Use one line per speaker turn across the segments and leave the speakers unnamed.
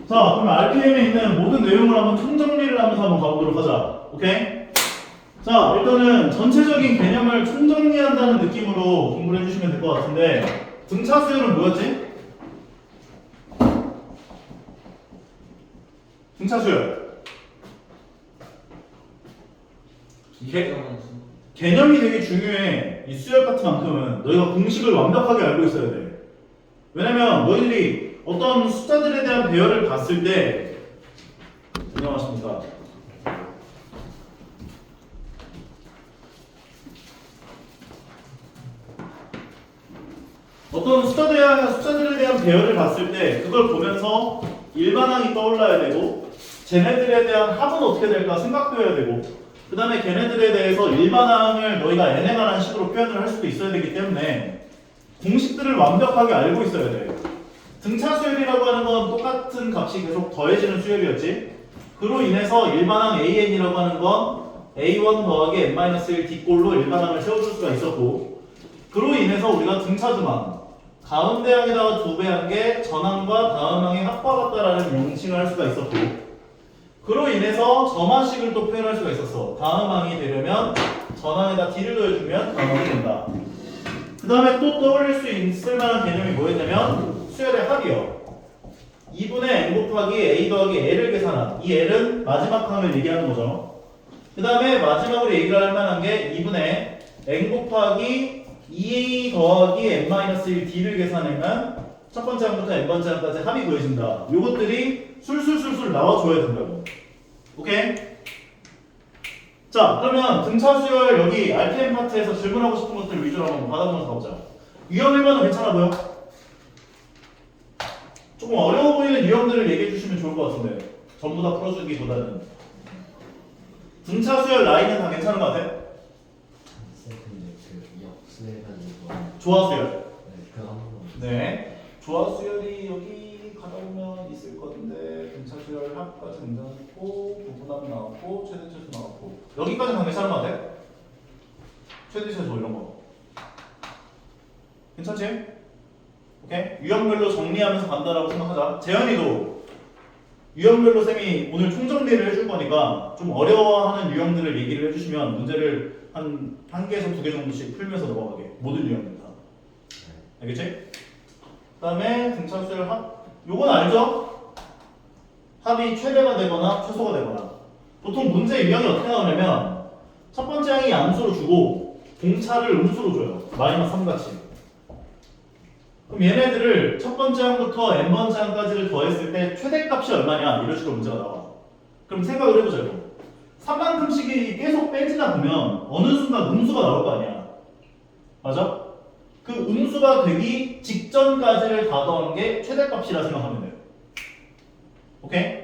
자, 그럼 RPM에 있는 모든 내용을 한번 총정리를 하면서 한번 가보도록 하자. 오케이? 자, 일단은 전체적인 개념을 총정리한다는 느낌으로 공부를 해주시면 될 것 같은데, 등차 수열은 뭐였지? 등차 수열. 이게 개념이 되게 중요해. 이 수열 파트만큼은 너희가 공식을 완벽하게 알고 있어야 돼. 왜냐면 너희들이 어떤 숫자들에 대한 배열을 봤을 때, 안녕하십니까? 어떤 숫자들에 대한 배열을 봤을 때 그걸 보면서 일반항이 떠올라야 되고, 쟤네들에 대한 합은 어떻게 될까 생각해야 되고, 그 다음에 걔네들에 대해서 일반항을 너희가 n에 관한 식으로 표현을 할 수도 있어야 되기 때문에 공식들을 완벽하게 알고 있어야 돼. 등차 수열이라고 하는 건 똑같은 값이 계속 더해지는 수열이었지. 그로 인해서 일반항 an이라고 하는 건 a1 더하기 n-1 뒷골로 일반항을 세워줄 수가 있었고, 그로 인해서 우리가 등차주만 가운데 항에다가 두 배 한 게 전항과 다음 항의 합과 같다라는 명칭을 할 수가 있었고, 그로 인해서 점화식을 또 표현할 수가 있었어. 다음 항이 되려면 전항에다 d를 더해주면 다음 항이 된다. 그 다음에 또 떠올릴 수 있을 만한 개념이 뭐였냐면 수열의 합이요. 2분의 n 곱하기 a 더하기 l을 계산한 이 l은 마지막 항을 얘기하는 거죠. 그 다음에 마지막으로 얘기를 할 만한 게 2분의 n 곱하기 2a 더하기 n-1 d를 계산하면 첫 번째 항부터 n번째 항까지 합이 구해진다. 요것들이 술술술술 나와줘야 된다고. 오케이? 자, 그러면 등차 수열 여기 RPM 파트에서 질문하고 싶은 것들 위주로 한번 받아보면서 가보자. 유형 1번은 괜찮아 보여? 조금 어려워 보이는 유형들을 얘기해 주시면 좋을 것 같은데, 전부 다 풀어주기보다는. 등차 수열 라인은 다 괜찮은 것 같아? 조화 수열. 네. 조화 수열이 여기 가다 보면 있을 건데, 등차 수열 합까지 등장했고, 부분합 나왔고, 최대 최소 나왔고. 여기까지는 다 괜찮은 것 같아? 최대 최소 이런 거. 괜찮지? 오케이? 유형별로 정리하면서 간다라고 생각하자. 재현이도 유형별로 쌤이 오늘 총정리를 해줄 거니까 좀 어려워하는 유형들을 얘기를 해주시면 문제를 한 개에서 두 개 정도씩 풀면서 넘어가게. 모든 유형들 다. 알겠지? 그 다음에 등차 수열 합. 요건 알죠? 합이 최대가 되거나 최소가 되거나. 보통 문제 유형이 어떻게 나오냐면 첫 번째 항이 양수로 주고 공차를 음수로 줘요. 마이너스 3같이. 그럼 얘네들을 첫 번째 항부터 n번째 항까지를 더했을 때 최대값이 얼마냐 이런 식으로 문제가 나와. 그럼 생각을 해보자고. 3만큼씩이 계속 빼지다 보면 어느 순간 음수가 나올 거 아니야. 맞아? 그 음수가 되기 직전까지를 다 더한 게 최대값이라 생각하면 돼요. 오케이?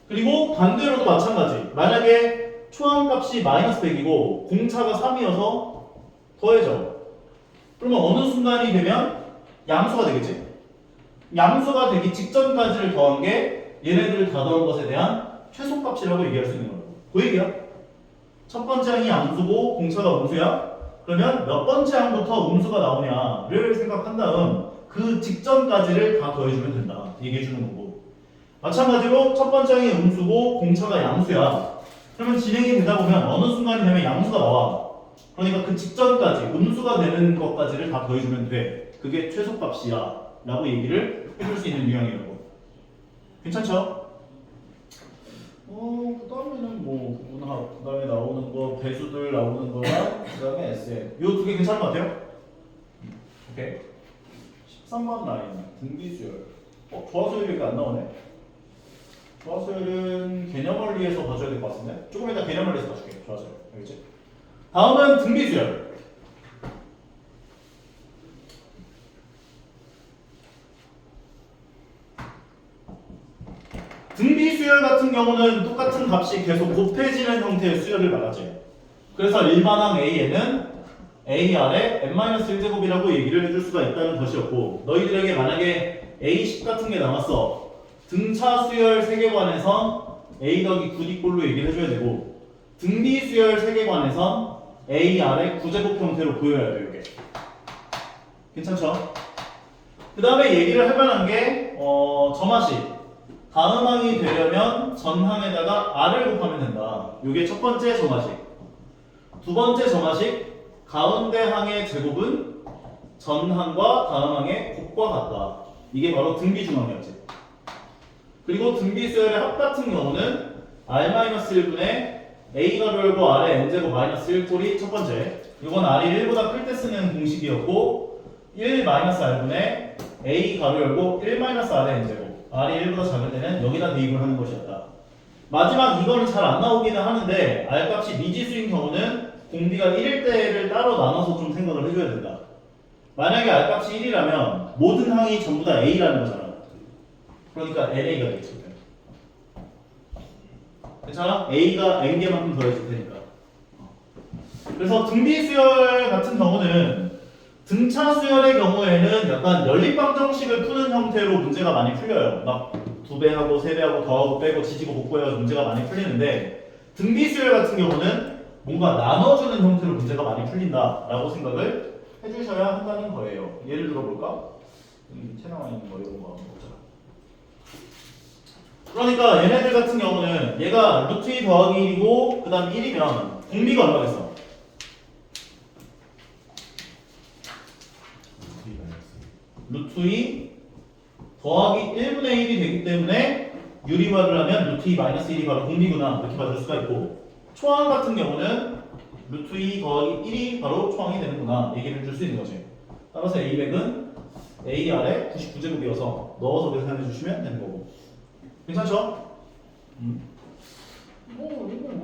그리고 반대로도 마찬가지. 만약에 초항값이 마이너스 100이고 공차가 3이어서 더해져. 그러면 어느 순간이 되면 양수가 되겠지? 양수가 되기 직전까지를 더한 게 얘네들을 다 더한 것에 대한 최소값이라고 얘기할 수 있는 거라고. 그 얘기야. 첫 번째 항이 양수고 공차가 음수야? 그러면 몇 번째 항부터 음수가 나오냐를 생각한 다음 그 직전까지를 다 더해주면 된다. 얘기해 주는 거고. 마찬가지로 첫 번째 항이 음수고 공차가 양수야. 그러면 진행이 되다 보면 어느 순간이 되면 양수가 나와. 그러니까 그 직전까지 음수가 되는 것까지를 다 더해주면 돼. 그게 최소값이야 라고 얘기를 해줄 수 있는 유형이라고. 괜찮죠? 그 다음에는 뭐 부분합, 그 다음에 나오는 거 배수들 나오는 거랑 그 다음에 SM 요 두 개 괜찮은 것 같아요? 오케이. 13번 라인 등비수열. 조화수열이 안 나오네. 조화수열은 개념 원리에서 봐줘야 될 것 같은데 조금 이따 개념 원리에서 봐줄게. 조화수열. 알겠지? 다음은 등비수열. 등비수열 같은 경우는 똑같은 값이 계속 곱해지는 형태의 수열을 말하지. 그래서 일반항 A에는 A 아래 n-1제곱이라고 얘기를 해줄 수가 있다는 것이었고, 너희들에게 만약에 A10 같은 게 나왔어. 등차 수열 세계관에선 A 더하기 9뒷꼴로 얘기를 해줘야 되고, 등비수열 세계관에선 A 아래 9제곱 형태로 보여야 돼요. 이게. 괜찮죠? 그 다음에 얘기를 할 만한 게 점화식. 다음 항이 되려면 전 항에다가 r을 곱하면 된다. 이게 첫 번째 정화식. 두 번째 정화식, 가운데 항의 제곱은 전 항과 다음 항의 곱과 같다. 이게 바로 등비중항이었지. 그리고 등비수열의 합 같은 경우는 r-1분의 a 가로 열고 r의 n제곱 마이너스 1꼴이 첫 번째. 이건 r이 1보다 클 때 쓰는 공식이었고 1-r분의 a 가로 열고 1-r의 n제곱 r이 1보다 작을 때는 여기다 대입을 하는 것이었다. 마지막 이거는 잘 안 나오기는 하는데 r값이 미지수인 경우는 공비가 1일 때를 따로 나눠서 좀 생각을 해줘야 된다. 만약에 r값이 1이라면 모든 항이 전부 다 a라는 거잖아. 그러니까 LA가 되겠지. 괜찮아? A가 N개만큼 더해질 테니까. 그래서 등비수열 같은 경우는 등차수열의 경우에는 약간 연립방정식을 푸는 형태로 문제가 많이 풀려요. 막 2배하고 3배하고 더하고 빼고 지지고 곱고해서 문제가 많이 풀리는데 등비수열 같은 경우는 뭔가 나눠주는 형태로 문제가 많이 풀린다라고 생각을 해주셔야 한다는 거예요. 예를 들어볼까? 채 나와 있는 거 이런 거 한번 보자. 그러니까 얘네들 같은 경우는 얘가 루트 2 더하기 1이고 그 다음 1이면 공비가 얼마겠어? 루트 2 더하기 1분의 1이 되기 때문에 유리화를 하면 루트 2 마이너스 1이 바로 공비구나 이렇게 받을 수가 있고 초항 같은 경우는 루트 2 더하기 1이 바로 초항이 되는구나 얘기를 줄 수 있는 거지. 따라서 A100은 A 아래 99제곱이어서 넣어서 계산해 주시면 되는 거고. 괜찮죠? 여기는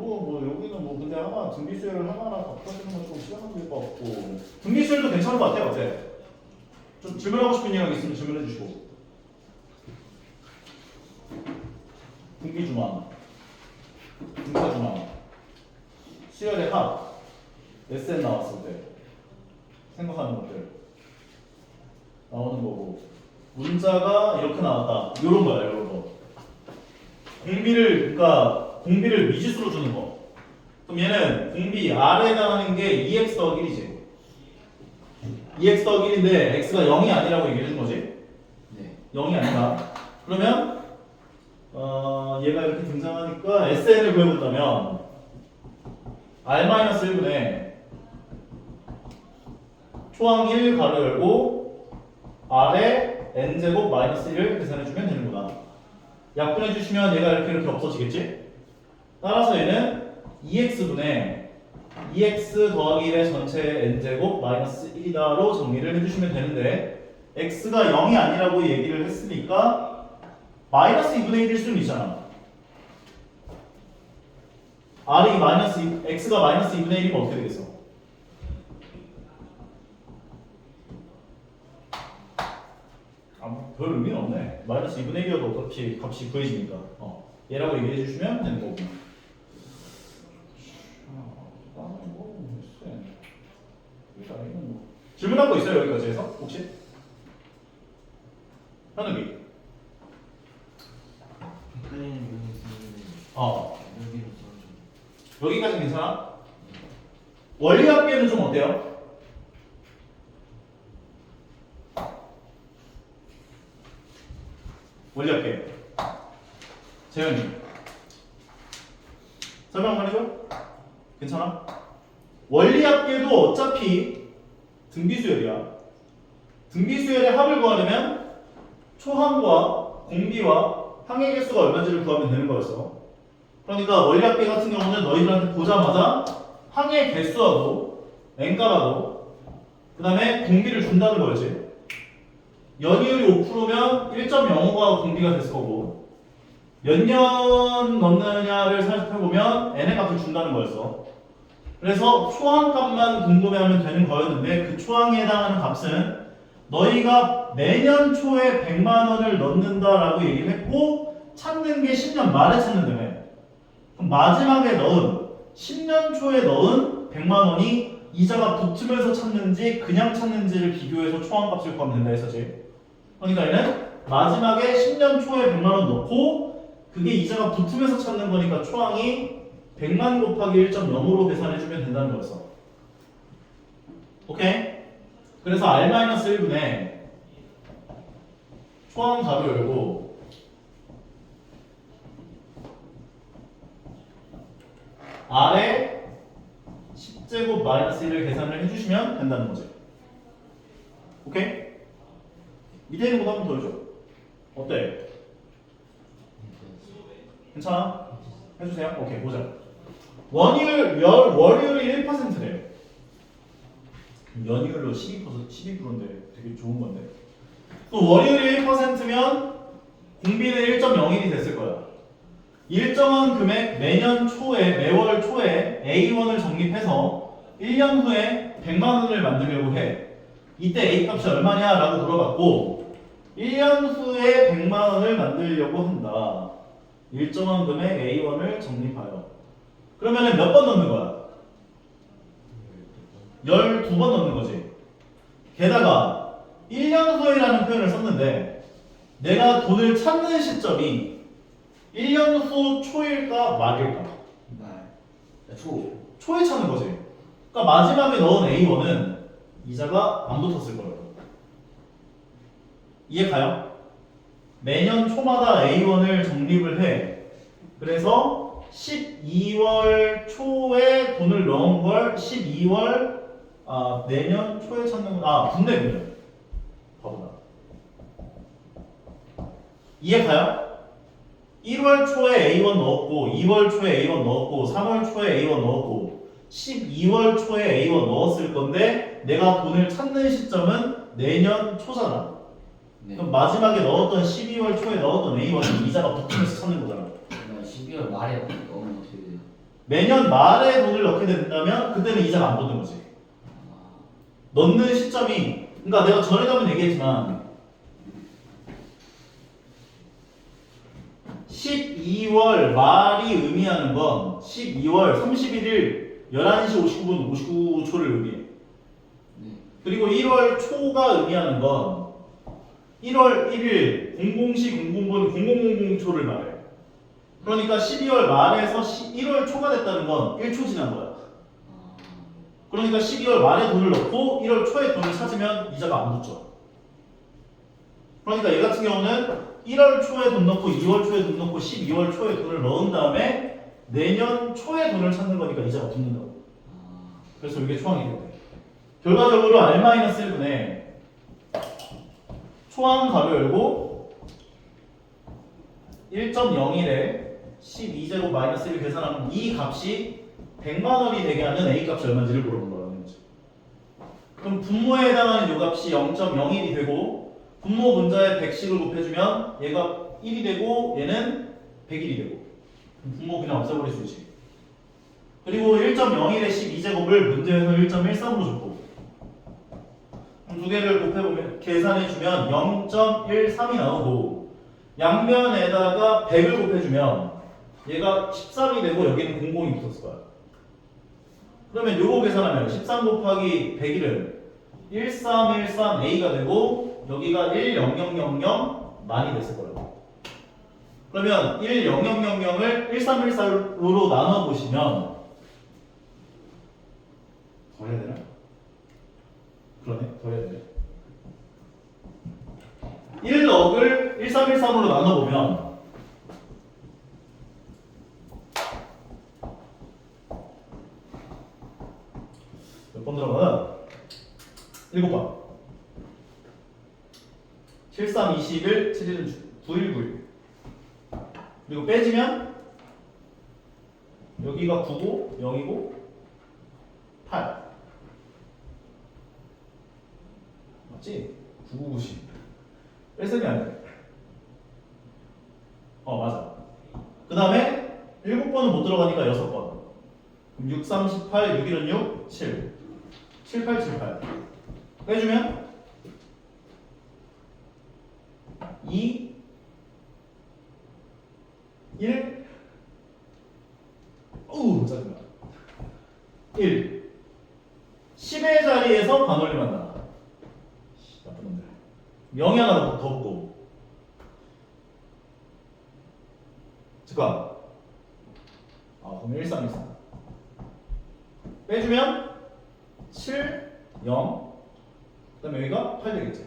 근데 아마 등비수열을 하나랑 바꿔주는 건 좀 시간 걸릴 것 같고 등비수열도 괜찮은 것 같아요. 어때? 좀 질문하고 싶은 이야기 있으면 질문해 주시고. 등비중항, 등차중항, 수열의 합, SN 나왔을 때 생각하는 것들 나오는 거고 문자가 이렇게 나왔다. 이런 거야, 이런 거. 공비를 미지수로 주는 거. 그럼 얘는 공비 R에 해당하는 게 2x 더하기 1이지. 2x 더하기 1인데 x가 0이 아니라고 얘기해 준 거지? 네. 0이 아니다. 그러면 얘가 이렇게 등장하니까 SN을 구해본다면 R-1분의 초항 1 가로 열고 R에 n제곱 마이너스 1을 계산해주면 되는구나. 약분해주시면 얘가 이렇게 없어지겠지? 따라서 얘는 2x분의 2x 더하기 1의 전체 n제곱 마이너스 1이다로 정리를 해주시면 되는데 x가 0이 아니라고 얘기를 했으니까 마이너스 2분의 1일 수는 있잖아. r이 x가 마이너스 2분의 1이면 어떻게 되겠어? 별 의미는 없네. 마이너스 2분의 1이어도 어차피 값이 구해지니까 얘라고 얘기해 주시면 되는 거고. 질문할 거 있어요? 여기까지 해서? 혹시? 현욱이 여기까지 괜찮아? 원리합계는 좀 어때요? 원리합계 재현이 설명 한번 해줘? 괜찮아? 원리합계도 어차피 등비수열이야. 등비수열의 합을 구하려면 초항과 공비와 항의 개수가 얼마인지를 구하면 되는 거였어. 그러니까 원리합계 같은 경우는 너희들한테 보자마자 항의 개수하고 n값하고 그 다음에 공비를 준다는 거였지. 연이율이 5%면 1.05가 공비가 됐을 거고 몇 년 넣느냐를 살펴보면 n의 값을 준다는 거였어. 그래서 초항값만 궁금해하면 되는 거였는데 그 초항에 해당하는 값은 너희가 내년 초에 100만 원을 넣는다라고 얘기를 했고 찾는 게 10년 말에 찾는다며. 그럼 마지막에 넣은 10년 초에 넣은 100만 원이 이자가 붙으면서 찾는지 그냥 찾는지를 비교해서 초항값을 구하면 된다 했었지. 그러니까 얘는 마지막에 10년 초에 100만 원 넣고 그게 이자가 붙으면서 찾는 거니까 초항이 100만 곱하기 1.0으로 계산해주면 된다는 거였어. 오케이? 그래서 R-1분의 초항 가로 열고 아래 10제곱 마이너스 1을 계산을 해주시면 된다는 거지. 오케이? 밑에 있는 것도 한번 더 해줘. 어때? 괜찮아? 해주세요. 오케이, 보자. 월요일이 1%래. 연이율로 12%인데 되게 좋은 건데. 또 월요일이 1%면 공비는 1.01이 됐을 거야. 일정한 금액 매월 초에 A1을 적립해서 1년 후에 100만 원을 만들려고 해. 이때 A 값이 얼마냐라고 물어봤고 1년 후에 100만 원을 만들려고 한다. 일정한 금액 A1을 적립하여. 그러면은 몇 번 넣는 거야? 12번 넣는 거지. 게다가 1년 후에라는 표현을 썼는데 내가 돈을 찾는 시점이 1년 후 초일까 말일까? 초에 찾는 거지. 그러니까 마지막에 넣은 A1은 이자가 안 붙었을 거예요. 이해 가요? 매년 초마다 A1을 적립을 해. 그래서 12월 초에 돈을 넣은 걸 12월 내년 초에 찾는 건 분배군요. 바보다. 이해 가요? 1월 초에 A1 넣었고 2월 초에 A1 넣었고 3월 초에 A1 넣었고 12월 초에 A1 넣었을 건데 내가 돈을 찾는 시점은 내년 초잖아.
네.
그럼 마지막에 넣었던 12월 초에 넣었던 A1은 이자가 붙으면서 찾는 거잖아.
12월 말에 넣으면 어떻게 돼요?
매년 말에 돈을 넣게 된다면 그때는 이자가 안 붙는 거지. 넣는 시점이 그러니까 내가 전에도 한번 얘기했지만 12월 말이 의미하는 건 12월 31일 11시 59분 59초를 의미해.
네.
그리고 1월 초가 의미하는 건 1월 1일 00시 00분 0000초를 말해. 그러니까 12월 말에서 1월 초가 됐다는 건 1초 지난 거야. 그러니까 12월 말에 돈을 넣고 1월 초에 돈을 찾으면 이자가 안 붙죠. 그러니까 얘 같은 경우는 1월 초에 돈 넣고 2월 초에 돈 넣고 12월 초에 돈을 넣은 다음에 내년 초에 돈을 찾는 거니까 이자가 붙는다고. 그래서 이게 초항이 된대. 결과적으로 R-1분의 초항 가로 열고 1.01에 12제곱 마이너스 1을 계산하면 이 값이 100만 원이 되게 하는 A 값이 얼마인지를 물어본 거라는 거죠. 그럼 분모에 해당하는 이 값이 0.01이 되고 분모 분자에 100씩을 곱해주면 얘가 1이 되고 얘는 100일이 되고 분모 그냥 없애버릴 수 있지. 그리고 1.01에 12제곱을 문제에서 1.13으로 줬고 그럼 두 개를 곱해보면 계산해주면 0.13이 나오고 양변에다가 100을 곱해주면 얘가 13이 되고 여기는 00이 붙었을 거야. 그러면 요거 계산하면 13 곱하기 100일은 1313A가 되고 여기가 10000만이 됐을 거예요. 그러면 10000을 1314로 나눠보시면 더 해야 되나? 그러네, 더 해야 되네. 1억을 1313으로 나눠보면 몇 번 들어가나? 7번 7321 7일은 919 그리고 빼지면 여기가 9고 0이고 8 맞지? 9990 뺄셈이 안 돼. 맞아. 그 다음에 7번은 못 들어가니까 6번. 그럼 6, 3, 18, 6, 1은 6, 7. 7, 8, 7, 8. 빼주면 2, 1, 짜증나. 1. 10의 자리에서 반올림한다. 나쁜 놈들. 0이 하나 더 붙고. 잠깐. 그럼 1, 3, 1, 3. 빼주면 7, 0. 그 다음에 여기가 8 되겠지.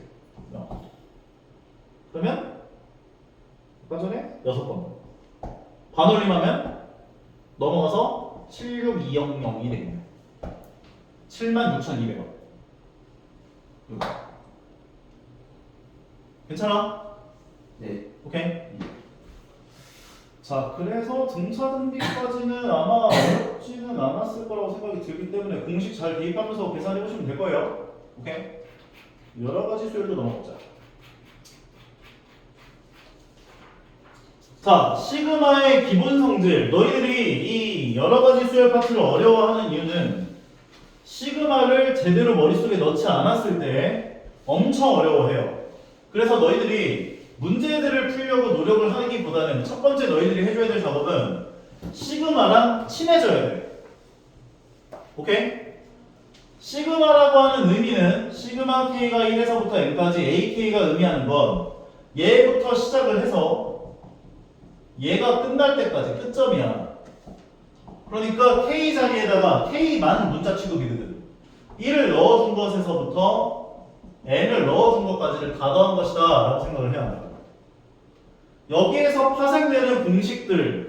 0. 그러면 아까 전에 6번. 반올림하면 넘어가서 76200이 되겠네. 76,200원. 괜찮아?
네.
오케이? 자, 그래서 등차 등비까지는 아마 어렵지는 않았을 거라고 생각이 들기 때문에 공식 잘 대입하면서 계산해 보시면 될 거예요. 오케이? 여러 가지 수열도 넘어보자. 자, 시그마의 기본 성질. 너희들이 이 여러 가지 수열 파트를 어려워하는 이유는 시그마를 제대로 머릿속에 넣지 않았을 때 엄청 어려워해요. 그래서 너희들이 문제들을 풀려고 노력을 하기보다는 첫 번째 너희들이 해줘야 될 작업은 시그마랑 친해져야 돼. 오케이? 시그마라고 하는 의미는 시그마 K가 1에서부터 N까지 AK가 의미하는 건 얘부터 시작을 해서 얘가 끝날 때까지 끝점이야. 그러니까 K 자리에다가 K만 문자 취급이거든. 1을 넣어준 것에서부터 N을 넣어준 것까지를 다 더한 것이다 라고 생각을 해야 한다. 여기에서 파생되는 공식들을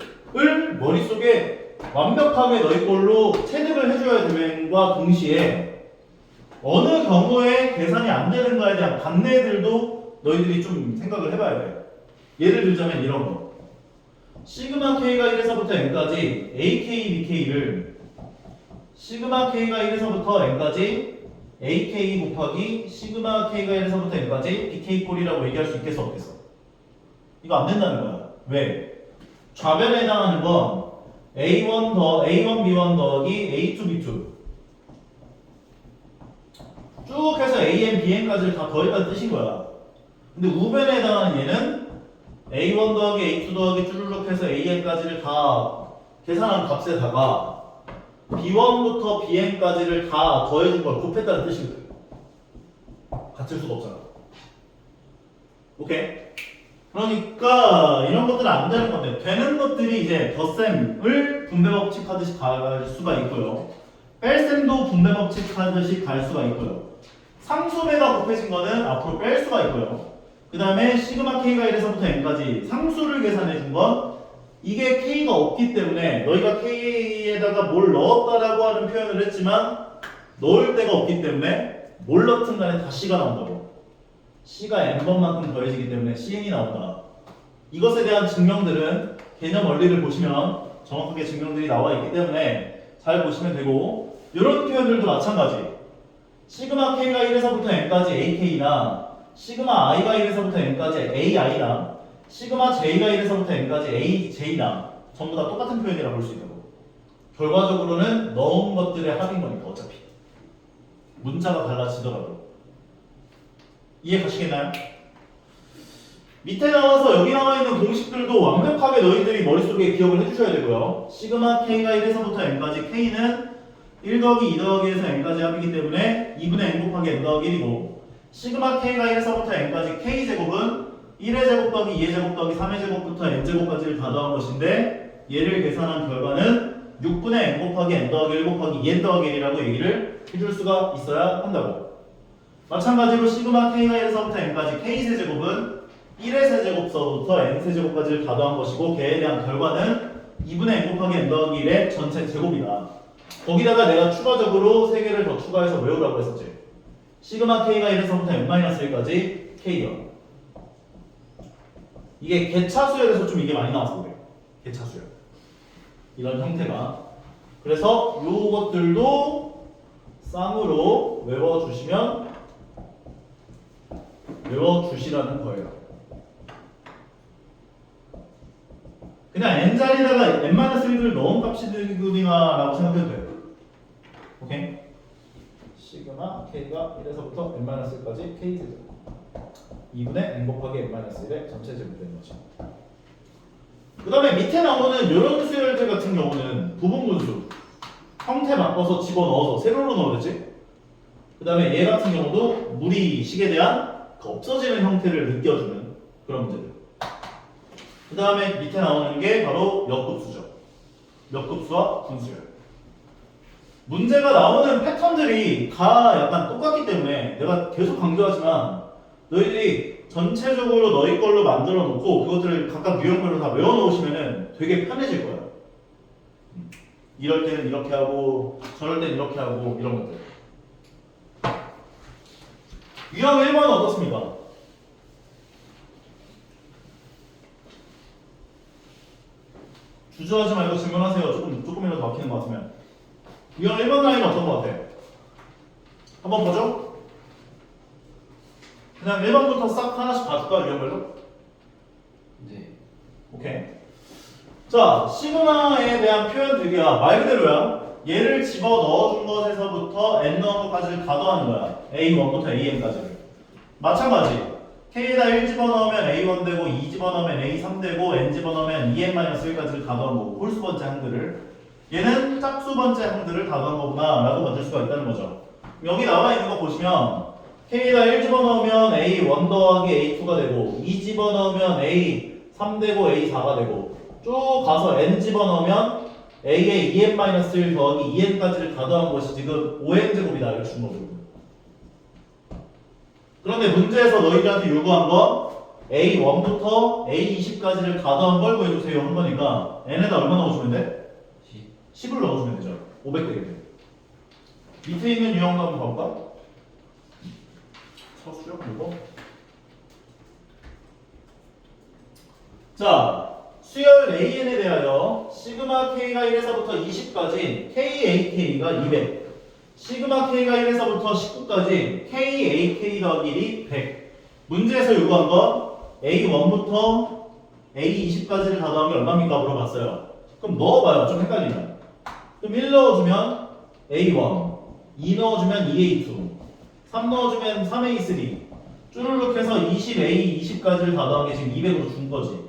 머릿속에 완벽하게 너희 걸로 체득을 해줘야 됨과 동시에 어느 경우에 계산이 안 되는가에 대한 관내들도 너희들이 좀 생각을 해봐야 돼. 예를 들자면 이런 거. 시그마 K가 1에서부터 N까지 AK, BK를 시그마 K가 1에서부터 N까지 AK 곱하기 시그마 K가 1에서부터 N까지 BK 꼴이라고 얘기할 수 있겠어 없겠어? 이거 안 된다는 거야. 왜? 좌변에 해당하는 건 A1 B1 더하기 A2 B2 쭉 해서 AN, BN까지를 다 더했다는 뜻인 거야. 근데 우변에 해당하는 얘는 A1 더하기 A2 더하기 쭈르륵 해서 AN까지를 다 계산한 값에다가 B1부터 BN까지를 다 더해준 걸 곱했다는 뜻이거든. 같을 수가 없잖아. 오케이? 그러니까 이런 것들은 안 되는 건데 되는 것들이 이제 덧셈을 분배 법칙 하듯이 갈 수가 있고요. 뺄셈도 분배 법칙 하듯이 갈 수가 있고요. 상수배가 곱해진 거는 앞으로 뺄 수가 있고요. 그 다음에 시그마 K가 1에서부터 N까지 상수를 계산해 준 건 이게 K가 없기 때문에 너희가 K에다가 뭘 넣었다라고 하는 표현을 했지만 넣을 데가 없기 때문에 뭘 넣든 간에 다 C가 나온다고. C가 N번만큼 더해지기 때문에 Cn이 나온다. 이것에 대한 증명들은 개념 원리를 보시면 정확하게 증명들이 나와 있기 때문에 잘 보시면 되고 이런 표현들도 마찬가지. 시그마 K가 1에서부터 N까지 AK나 시그마 I가 1에서부터 N까지 AI나 시그마 J가 1에서부터 N까지 AJ나 전부 다 똑같은 표현이라고 볼 수 있다고. 결과적으로는 넣은 것들의 합인 거니까 어차피 문자가 달라지더라도. 이해 가시겠나요? 밑에 나와서 여기 나와 있는 공식들도 완벽하게 너희들이 머릿속에 기억을 해주셔야 되고요. 시그마 K가 1에서부터 N까지 K는 1 더하기 2 더하기 1에서 N까지 합이기 때문에 2분의 N 곱하기 N 더하기 1이고 시그마 K가 1에서부터 N까지 K제곱은 1의 제곱 더하기 2의 제곱 더하기 3의 제곱부터 N제곱까지를 다 더한 것인데 얘를 계산한 결과는 6분의 N 곱하기 N 더하기 1 곱하기 N 더하기 1이라고 얘기를 해줄 수가 있어야 한다고. 마찬가지로 시그마 K가 1에서부터 N까지 K세제곱은 1의 세제곱서부터 N 세제곱까지를 다 더한 것이고 걔에 대한 결과는 2분의 N 곱하기 N 더하기 1의 전체 제곱이다. 거기다가 내가 추가적으로 3개를 더 추가해서 외우라고 했었지. 시그마 K가 1에서부터 N-1까지 K요. 이게 개차수열에서 좀 이게 많이 나와서 그래요. 개차수열. 이런 형태가. 그래서 요것들도 쌍으로 외워주시라는 거예요. 그냥 n자리에다가 n-1을 넣은 값이들이구나 라고 생각해도 돼요. 오케이? 시그마 k가 1에서부터 n-1까지 k제곱 2분의 n 곱하기 n-1의 전체 제곱이 되는 거죠. 그 다음에 밑에 나오는 이런 수열들 같은 경우는 부분분수 형태 바꿔서 집어넣어서 세로로 넣어야지. 그 다음에 얘 같은 경우도 무리식에 대한 그 없어지는 형태를 느껴주는 그런 문제들. 그 다음에 밑에 나오는 게 바로 역급수죠. 역급수와 분수열. 문제가 나오는 패턴들이 다 약간 똑같기 때문에 내가 계속 강조하지만 너희들이 전체적으로 너희 걸로 만들어 놓고 그것들을 각각 유형별로 다 외워 놓으시면은 되게 편해질 거야. 이럴 때는 이렇게 하고 저럴 때는 이렇게 하고 이런 것들. 유형 1번은 어떻습니까? 주저하지 말고 질문하세요. 조금이라도 막히는 것 같으면. 유형 1번 라인은 어떤 것 같아? 한번 보죠. 그냥 1번부터 싹 하나씩 봐줄까? 유형별로?
네.
오케이. 자, 시그마에 대한 표현들이야. 말 그대로야. 얘를 집어 넣어준 것에서부터 n 넣은 것까지를 다 더하는 거야. a1부터 an까지를. 마찬가지. k에다 1 집어넣으면 a1 되고 2 집어넣으면 a3 되고 n 집어넣으면 2n-1까지를 다 더한 거고 홀수 번째 항들을. 얘는 짝수 번째 항들을 다 더한 거구나 라고 만들 수가 있다는 거죠. 여기 나와 있는 거 보시면 k에다 1 집어넣으면 a1 더하기 a2가 되고 2 집어넣으면 a3 되고 a4가 되고 쭉 가서 n 집어넣으면 a에 2n-1 더하기 2n까지를 다 더한 것이 지금 5n제곱이다 이렇게 준 거죠. 그런데 문제에서 너희들한테 요구한 건 a1부터 a20까지를 다 더한 걸 구해주세요 한 거니까 n에다 얼마 넣어주면 돼? 10을 넣어주면 되죠. 500 되겠네. 밑에 있는 유형도 한번 봐볼까? 서술형 이거. 자, 수열 AN에 대하여 시그마 K가 1에서부터 20까지 KAK가 200 시그마 K가 1에서부터 19까지 KAK 더하기 1이 100 문제에서 요구한 건 A1부터 A20까지를 다 더하면 얼마입니까? 물어봤어요. 그럼 넣어봐요. 좀 헷갈리면. 그럼 1 넣어주면 A1 2 넣어주면 2A2 3 넣어주면 3A3 쭈르륵 해서 20A20까지를 다 더한 게 지금 200으로 준 거지.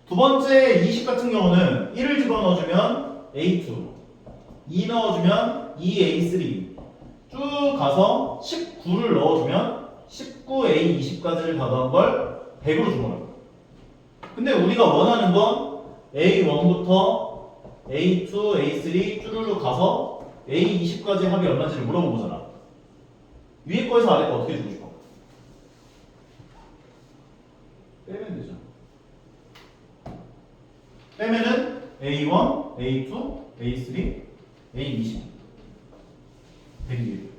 두 번째 20 같은 경우는 1을 집어넣어주면 A2 2 넣어주면 2A3 쭉 가서 19를 넣어주면 19A20까지를 다 더한 걸 100으로 준 거예요. 근데 우리가 원하는 건 A1부터 A2, A3 쭈르륵 가서 A20까지 합이 얼마인지를 물어본 거잖아. 위에 거에서 아래 거 어떻게 주고 싶어? 빼면 되죠. 빼면은 A1, A2, A3, A20 100일.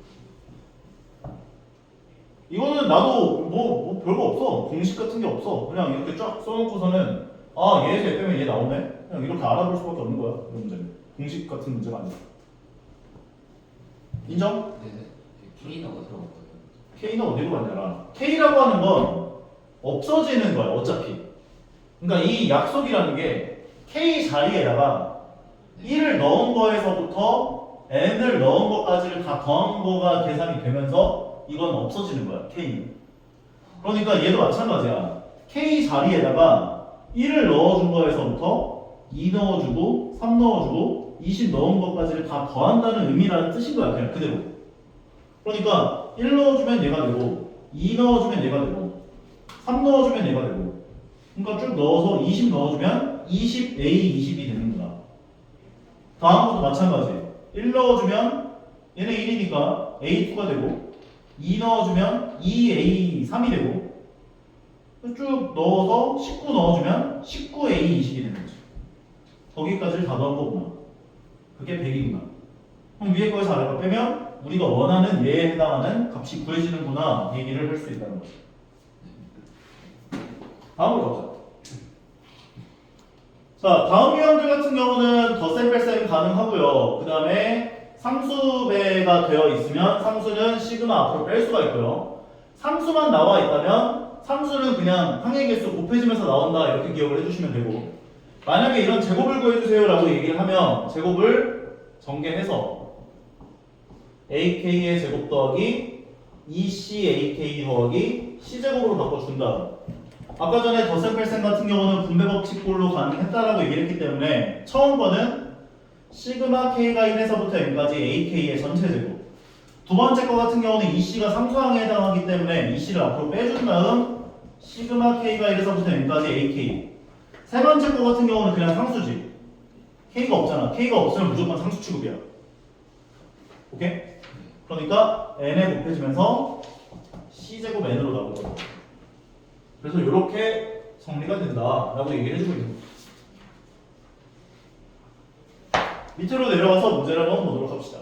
이거는 나도 뭐 별거 없어. 공식 같은 게 없어. 그냥 이렇게 쫙 써놓고서는 아 얘에서 얘 빼면 얘 나오네. 그냥 이렇게 알아볼 수밖에 없는 거야. 이런 문제는 공식 같은 문제가 아니야. 인정?
네네. K너가 들어간 거예요.
K는 어디로 갔냐라. K라고 하는 건 없어지는 거야 어차피. 그러니까 이 약속이라는 게 K 자리에다가 1을 넣은 거에서부터 n을 넣은 것까지를 다 더한 거가 계산이 되면서 이건 없어지는 거야 K는. 그러니까 얘도 마찬가지야. K 자리에다가 1을 넣어준 거에서부터 2 넣어주고 3 넣어주고 20 넣은 것까지를 다 더한다는 의미라는 뜻인 거야 그냥 그대로. 그러니까 1 넣어주면 얘가 되고 2 넣어주면 얘가 되고 3 넣어주면 얘가 되고 그러니까 쭉 넣어서 20 넣어주면 20A20이 되는 거야. 다음 것도 마찬가지. 1 넣어주면 얘는 1이니까 A2가 되고 2 넣어주면 2A3이 되고 쭉 넣어서 19 넣어주면 19A20이 되는 거지. 거기까지를 다 넣은 거구나. 그게 100이구나. 그럼 위에 거에서 아래 거 빼면 우리가 원하는 얘에 해당하는 값이 구해지는구나 얘기를 할 수 있다는 거지. 다음으로 가자. 자, 다음 유형들 같은 경우는 덧셈 뺄셈 가능하고요. 그 다음에 상수배가 되어 있으면 상수는 시그마 앞으로 뺄 수가 있고요. 상수만 나와 있다면 상수는 그냥 항의 개수 곱해지면서 나온다 이렇게 기억을 해주시면 되고 만약에 이런 제곱을 구해주세요 라고 얘기를 하면 제곱을 전개해서 AK의 제곱 더하기 2CAK 더하기 C제곱으로 바꿔준다. 아까 전에 덧셈 뺄셈 같은 경우는 분배 법칙꼴로 가능했다라고 얘기를 했기 때문에 처음 거는 시그마 K가 1에서부터 n까지 AK의 전체 제곱. 두 번째 거 같은 경우는 EC가 상수항에 해당하기 때문에 EC를 앞으로 빼준 다음 시그마 K가 1에서부터 n까지 AK. 세 번째 거 같은 경우는 그냥 상수지. K가 없잖아. K가 없으면 무조건 상수 취급이야. 오케이? 그러니까 n에 곱해지면서 C제곱 n으로 나올 거고. 그래서 이렇게 정리가 된다라고 얘기를 해주고 있는 거죠. 밑으로 내려가서 문제를 한번 보도록 합시다.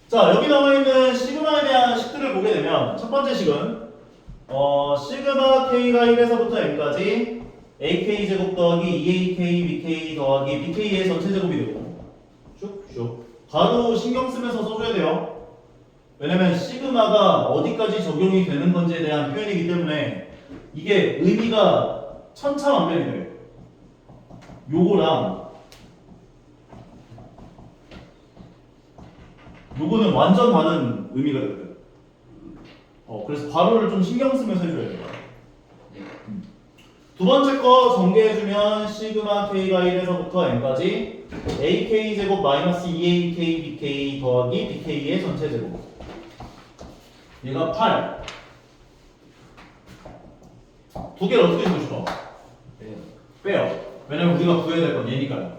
자, 여기 나와 있는 시그마에 대한 식들을 보게 되면 첫 번째 식은 시그마 k가 1에서부터 n까지 ak 제곱 더하기 2ak bk 더하기 bk의 전체 제곱이 되고 슉슉 바로 신경 쓰면서 써줘야 돼요. 왜냐면 시그마가 어디까지 적용이 되는 건지에 대한 표현이기 때문에 이게 의미가 천차만별이 돼요. 요거랑 요거는 완전 다른 의미가 돼요. 그래서 괄호를 좀 신경 쓰면서 해줘야 돼요. 두 번째 거 전개해주면 시그마 k가 1에서부터 n까지 ak 제곱 마이너스 2ak bk 더하기 bk의 전체 제곱. 얘가 8. 두 개를 어떻게 주고 싶어? 빼요. 왜냐면 우리가 구해야 될 건 얘니까요.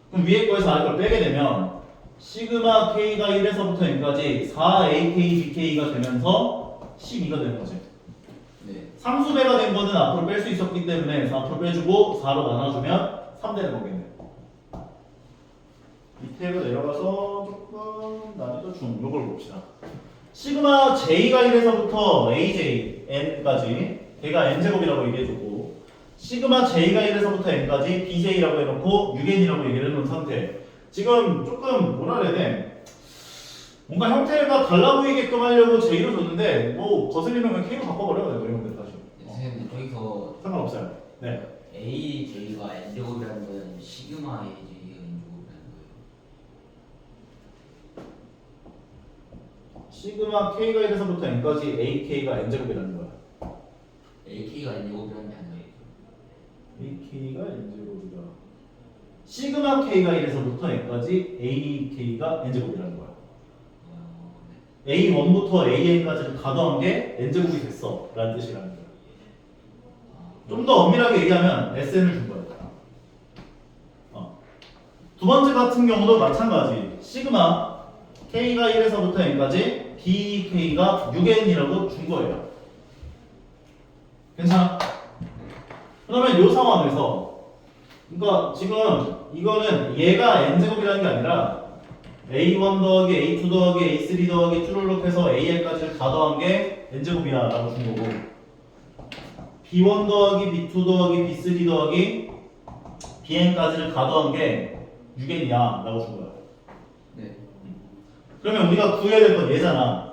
그럼 위에 거에서 아래 걸 빼게 되면 시그마 k가 1에서부터 n까지 4ak bk가 되면서 12가 되는 거지.
네.
상수배가 된 거는 앞으로 뺄 수 있었기 때문에 4 앞으로 빼주고 4로 나눠주면 3 되는 거겠네. 밑에로 내려가서 조금 난이도 중 요걸 봅시다. 시그마 j가 1에서부터 aj n까지 걔가 n제곱이라고 얘기해주고 시그마 j가 1에서부터 n까지 bj라고 해놓고 6n이라고 얘기를 해놓은 상태. 지금 조금 뭐라 그래야 돼? 뭔가 형태가 달라 보이게끔 하려고 j로 줬는데 뭐 거슬리면 그냥 k로 바꿔버려요. 이런 것들 다시.
선생님 여기서
상관없어요. 네.
AJ가 N제곱이라는 건 시그마 AJ가 N제곱이라는 거예요.
시그마 k가 1에서부터 n까지 ak가 n제곱이라는 거야.
AK가 N제곱이라는 게 아니라
ak가 n제곱이다. 시그마 k가 1에서부터 n까지 ak가 n제곱이라는 거야. a1부터 an까지를 다 더한 게 n제곱이 됐어 라는 뜻이라는 거야. 좀 더 엄밀하게 얘기하면 sn을 준 거야. 두 번째 같은 경우도 마찬가지. 시그마 k가 1에서부터 n까지 bk가 6n이라고 준 거예요. 괜찮아? 그러면 이 상황에서 그러니까 지금 이거는 얘가 n제곱이라는 게 아니라 a1 더하기 a2 더하기 a3 더하기 쭈루룩 해서 an까지를 다 더한 게 n제곱이야 라고 준 거고 b1 더하기 b2 더하기 b3 더하기 bn까지를 다 더한 게 6n이야 라고 준 거야.
네.
그러면 우리가 구해야 될 건 얘잖아.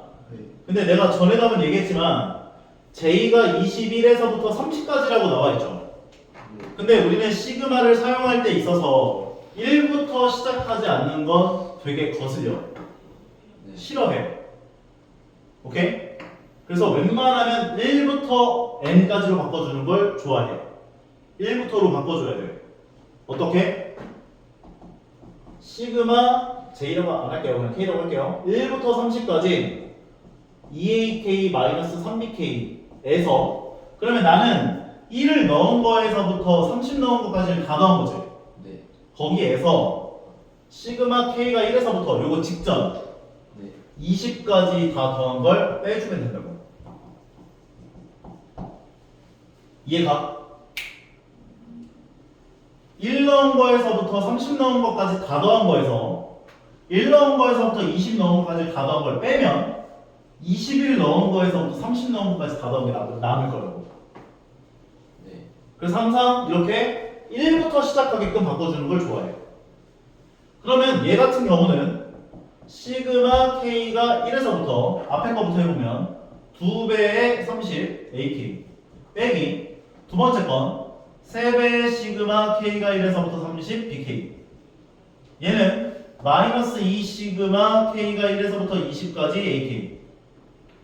근데 내가 전에도 한번 얘기했지만 j가 21에서부터 30까지라고 나와 있죠. 근데 우리는 시그마를 사용할 때 있어서 1부터 시작하지 않는 건 되게 거슬려.
네.
싫어해. 오케이? 그래서 웬만하면 1부터 n까지로 바꿔주는 걸 좋아해. 1부터로 바꿔줘야 돼. 어떻게? 시그마 j라고 안 할게요. 그냥 k라고 할게요. 1부터 30까지 2ak-3bk에서 그러면 나는 1을 넣은 거에서부터 30 넣은 것까지를 다 더한 거지.
네.
거기에서 시그마 k가 1에서부터 요거 직전
네.
20까지 다 더한 걸 빼주면 된다고. 이해가? 1 넣은 거에서부터 30 넣은 것까지 다 더한 거에서 1 넣은 거에서부터 20 넣은 것까지 다 더한 걸 빼면 21 넣은 거에서부터 30 넣은 것까지 다 더한 게 남을 거라고.
네.
그래서 항상 이렇게 1부터 시작하게끔 바꿔주는 걸 좋아해요. 그러면 얘 같은 경우는 시그마 k가 1에서부터 앞에 거부터 해보면 2배의 30 ak 빼기 두 번째 건 3배의 시그마 k가 1에서부터 30 bk 얘는 마이너스 2 시그마 k가 1에서부터 20까지 ak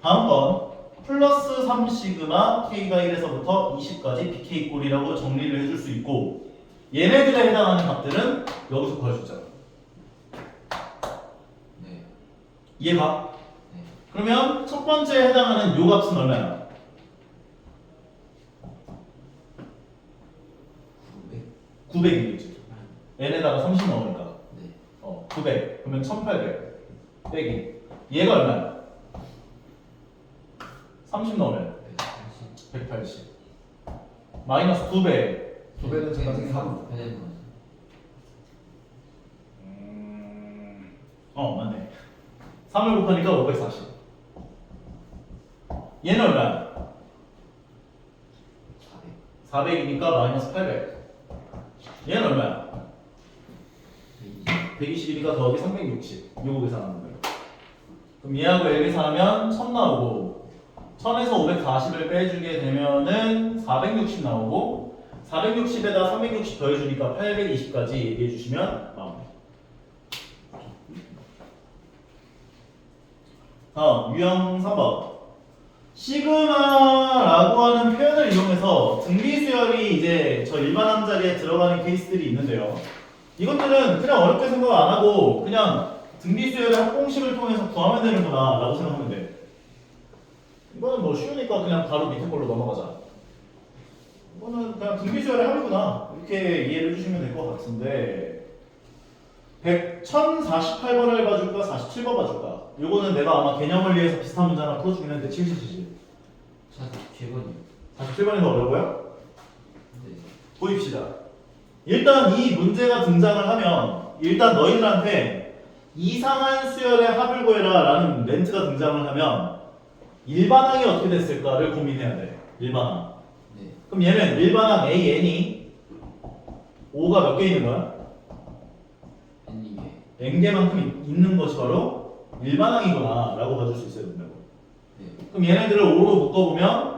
다음 건 플러스 3 시그마 k가 1에서부터 20까지 bk 꼴이라고 정리를 해줄 수 있고 얘네들에 해당하는 값들은 여기서 구할 수 있잖아.
네.
이해가?
네.
그러면 첫 번째에 해당하는 요 값은 얼마야? 900이겠지. n에다가 30 넣으니까.
네.
900. 그러면 1800 빼기. 얘가 얼마야? 30 넣으면 180. 마이너스 2배. 두 배는 잠깐 생각하고.
3 편에서
맞네. 3을 곱하니까 540. 얘는 얼마야?
400
400이니까 마이너스 800. 얘는 얼마야? 120이니까 더하기 360. 요거 계산하는 거예요. 그럼 얘하고 얘 계산하면 1000 나오고 1000에서 540을 빼주게 되면은 460 나오고 460에다 360 더해주니까 820까지 얘기해 주시면 나옵니다. 다음 유형 3번. 시그마라고 하는 표현을 이용해서 등비수열이 이제 저 일반항 자리에 들어가는 케이스들이 있는데요. 이것들은 그냥 어렵게 생각 안 하고 그냥 등비수열의 합공식을 통해서 구하면 되는구나 라고 생각하면 돼. 이거는 뭐 쉬우니까 그냥 바로 밑에 걸로 넘어가자. 이거는 그냥 등비수열의 합이구나 이렇게 이해를 해주시면 될 것 같은데 1048번을 봐줄까 47번 봐줄까? 요거는 내가 아마 개념을 위해서 비슷한 문제 하나 풀어주긴 했는데 77.
47번이요
47번이 더 어려워요?
네
보입시다. 일단 이 문제가 등장을 하면 일단 너희들한테 이상한 수열의 합을 구해라 라는 멘트가 등장을 하면 일반항이 어떻게 됐을까를 고민해야 돼. 일반항.
네
그럼 얘는 일반항 AN이 5가 몇 개 있는 거야?
N이게
n개만큼 있는 것이 바로 일반항이구나 라고 봐줄 수 있어야 된다고.
네
그럼 얘네들을 5로 묶어보면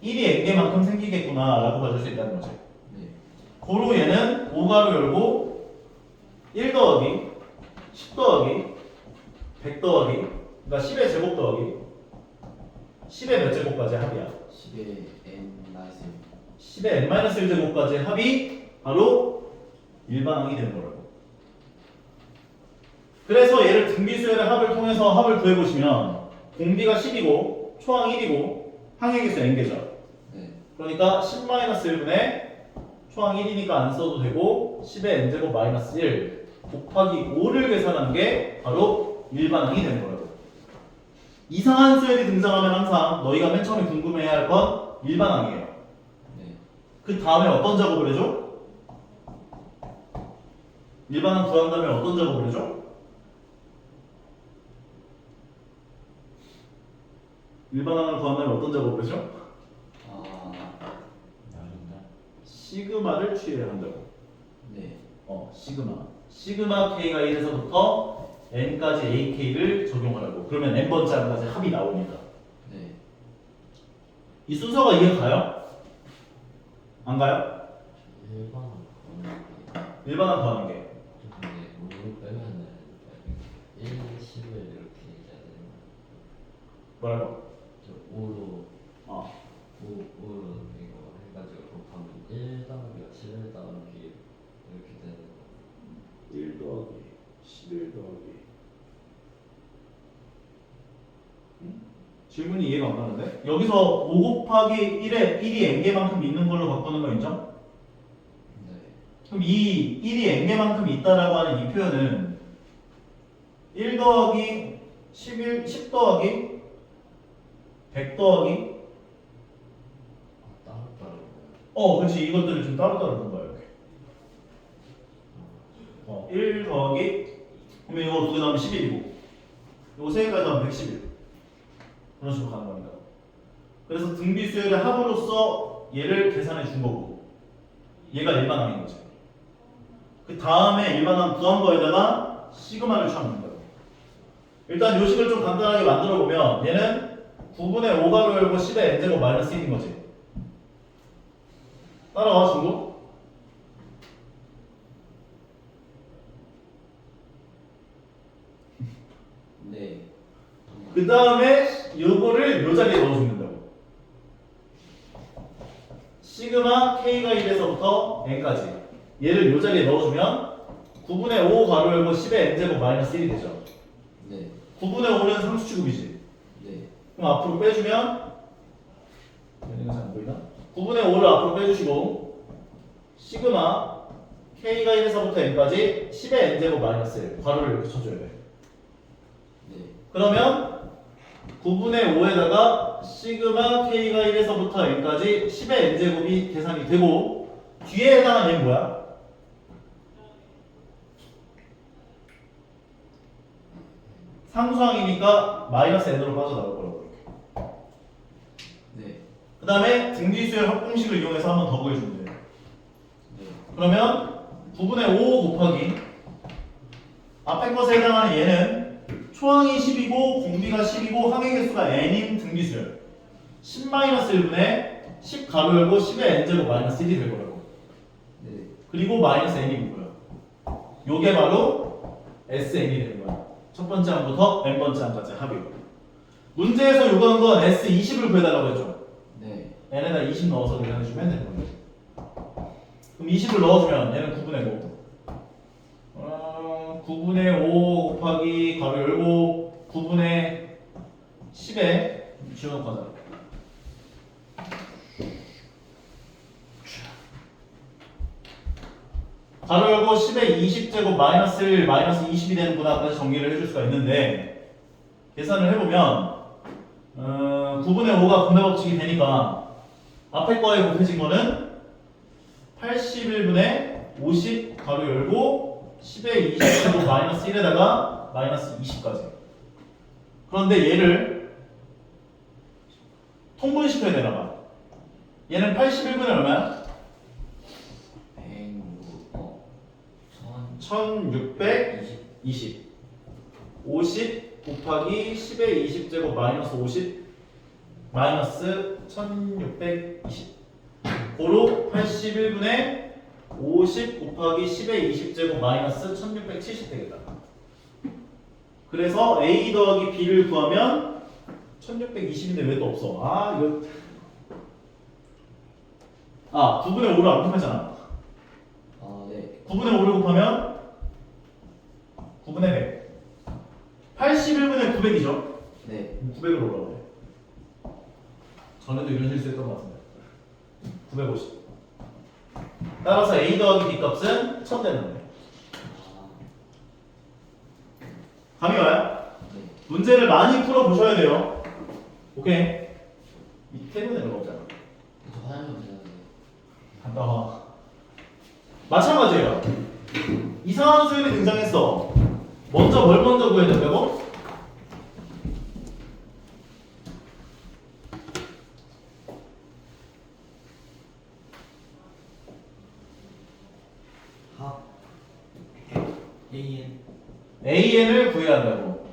1이 n개만큼 생기겠구나 라고 봐줄 수 있다는 거지.
네
고로 얘는 5가로 열고 1 더하기 10 더하기 100 더하기 그러니까 10의 제곱 더하기 10의 몇 제곱까지 합이야?
10에 N 마이너스
10의 n-1제곱까지 합이 바로 일반항이 되는 거라고. 그래서 얘를 등비수열의 합을 통해서 합을 구해보시면 공비가 10이고 초항 1이고 항의 개수 n개죠.
네
그러니까 10-1분의 초항 1이니까 안 써도 되고 10의 n제곱 마이너스 1 곱하기 5를 계산한 게 바로 일반항이 되는 거라고. 이상한 수열이 등장하면 항상 너희가 맨 처음에 궁금해야 할 건 일반항이에요.
네
그 다음에 어떤 작업을 해줘? 일반항 구한 다음에 어떤 작업을 해줘? 일반항을 구한 다음에 어떤 작업을 해줘? 시그마를 취해야 한다고.
네
시그마 K가 1에서부터 N까지 AK를 적용하라고. 그러면 N번째 항까지 합이 나오니까.
네
이 순서가 이해 가요? 안 가요? 일반항 구하는 게.
근데 5로 빼면은 1, 10을 이렇게 해야 되는
뭐라고?
저 5로
어.
5로 이거 해가지고 곱하면 1 더하기 11 더하기 이렇게 되는 거
1 더하기 11 더하기. 질문이 이해가 안 가는데? 여기서 5 곱하기 1에 1이 n개만큼 있는 걸로 바꾸는 거 인정?
네
그럼 이 1이 n개만큼 있다라고 하는 이 표현은 1 더하기 10 더하기 100 더하기
따로따로
그렇지. 이것들을 좀 따로따로 본 거야 이렇게. 1 더하기 그러면 이거 두 개 나오면 11이고 이거 세 개까지 하면 111 그런 식으로 가는 겁니다. 그래서 등비수열의 합으로서 얘를 계산해 준 거고 얘가 일반항인 거지. 그 다음에 일반항 구한 거에다가 시그마를 취하면 된다고. 일단 요식을 좀 간단하게 만들어 보면 얘는 9분의 5가로 열고 10의 n제곱 마이너스 1인 거지. 따라와 중국.
네
그 다음에 요거를 요 자리에 넣어주면 된다고. 시그마 K가 1에서부터 N까지 얘를 요 자리에 넣어주면 9분의 5 가로 열고 10의 N제곱 마이너스 1이 되죠.
네
9분의 5는 상수치급이지.
네
그럼 앞으로 빼주면 얘가 잘 안 보이나? 9분의 5를 앞으로 빼주시고 시그마 K가 1에서부터 N까지 10의 N제곱 마이너스 1 괄호를 이렇게 쳐줘야 돼.
네
그러면 9분의 5에다가 시그마 k가 1에서부터 n까지 10의 n제곱이 계산이 되고 뒤에 해당한 얘는 뭐야? 상수항이니까 마이너스 n으로 빠져나올 거라고.
네.
그 다음에 등비수열 합공식을 이용해서 한 번 더 구해주면 돼요.
네.
그러면 9분의 5 곱하기 앞에 것에 해당하는 얘는 초항이 10이고 공비가 10이고 항의 개수가 n인 등비수열 10-1분의 10 가로 열고 10의 n제곱 마이너스 1이 될 거라고.
네.
그리고 마이너스 n이 뭐고요? 요게 바로 SN이 되는 거야. 첫 번째 항부터 n번째 항까지 합이고. 문제에서 요구한 건 S20을 구해달라고 했죠.
네.
n에다 20 넣어서 계산해주면 되는 거예요. 그럼 20을 넣어주면 얘는 9분의 5. 9분의 5 곱하기 가로 열고 9분의 10에 지워놓고 하자. 가로 열고 10에 20제곱 마이너스 1 마이너스 20이 되는구나까지 정리를 해줄 수가 있는데 계산을 해보면 9분의 5가 분배법칙이 되니까 앞에 거에 곱해진 거는 81분의 50 가로 열고 10에 20제곱 마이너스 1에다가 마이너스 20까지. 그런데 얘를 통분시켜야 되나 봐. 얘는 81분의 얼마야? 1620. 50 곱하기 10의 20제곱 마이너스 50 마이너스 1620 고로 81분의 50 곱하기 10의 20제곱 마이너스 1670 되겠다. 그래서 A 더하기 B를 구하면 1620인데 왜 또 없어? 아 이거 9분의 5를 안 곱했잖아.
네.
9분의 5를 곱하면 9분의 100 81분의 900이죠?
네.
900을 올라오네. 전에도 이런 실수했던 것 같은데 950. 따라서 A 더하기 B 값은 1000 되는 거예요. 감이 와요?
네.
문제를 많이 풀어보셔야 돼요. 오케이? 이 테이블에 내가 없잖아.
저 화장실 가야 돼요.
갔다 와. 마찬가지예요. 이상한 수열이 등장했어. 먼저 뭘 먼저 구해야 된다고?
합 AN
AN을 구해야 한다고.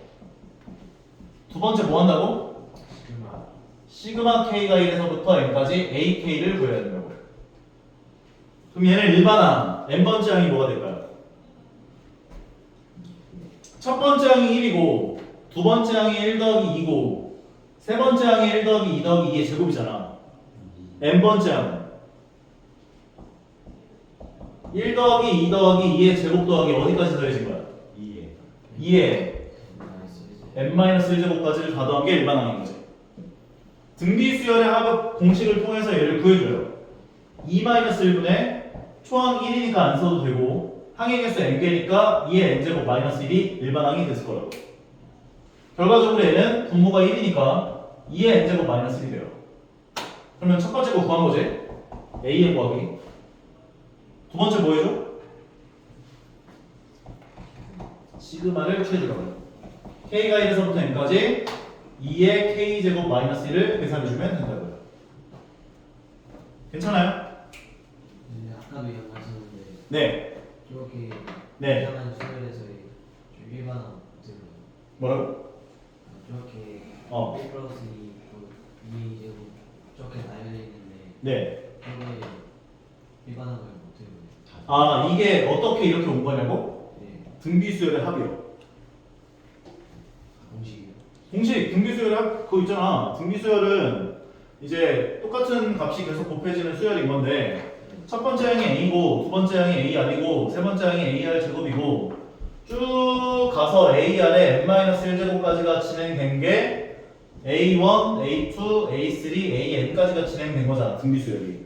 두 번째 뭐 한다고?
시그마
시그마 K가 1에서부터 N까지 AK를 구해야 된다고. 그럼 얘는 일반항 N번째 항이 뭐가 될까요? 첫 번째 항이 1이고 두 번째 항이 1 더하기 2고 세 번째 항이 1 더하기 2 더하기 2의 제곱이잖아. N번째 항은 1 더하기 2 더하기 2의 제곱 더하기 어디까지 더해진 거야? 2에 n-1제곱까지를 다 더한 게 일반항인 거지. 등비수열의 합 공식을 통해서 얘를 구해줘요. 2-1분의 초항 1이니까 안 써도 되고 항의 개수 n개니까 2의 n제곱 마이너스 1이 일반항이 됐을 거라고. 결과적으로 얘는 분모가 1이니까 2의 n제곱 마이너스 1이 돼요. 그러면 첫 번째 거 구한 거지? a의 구하기. 두 번째 뭐 해줘? 시그마를 취해주라고요. k가 1에서부터 n까지 2의 k제곱 마이너스 1을 계산해주면 된다고요. 괜찮아요?
네, 아까도 이야기하셨는데
네.
저렇게
네.
이상한 수열에서의 일반항 어떻게 보면
뭐라고?
저렇게 1 플러스 2 제곱 저렇게 나열되어 있는데
네.
저거에 일반항을 어떻게 보면
이게 어떻게 이렇게 온 거냐고?
네,
등비수열의 합이요.
공식이요.
공식 등비수열의 합 그거 있잖아. 등비수열은 이제 똑같은 값이 계속 곱해지는 수열인 건데 첫 번째 항이 a고 두 번째 항이 ar이고 세 번째 항이 ar 제곱이고 쭉 가서 ar에 n-1제곱까지가 진행된 게 a1, a2, a3, an까지가 진행된 거잖아. 등비수열이.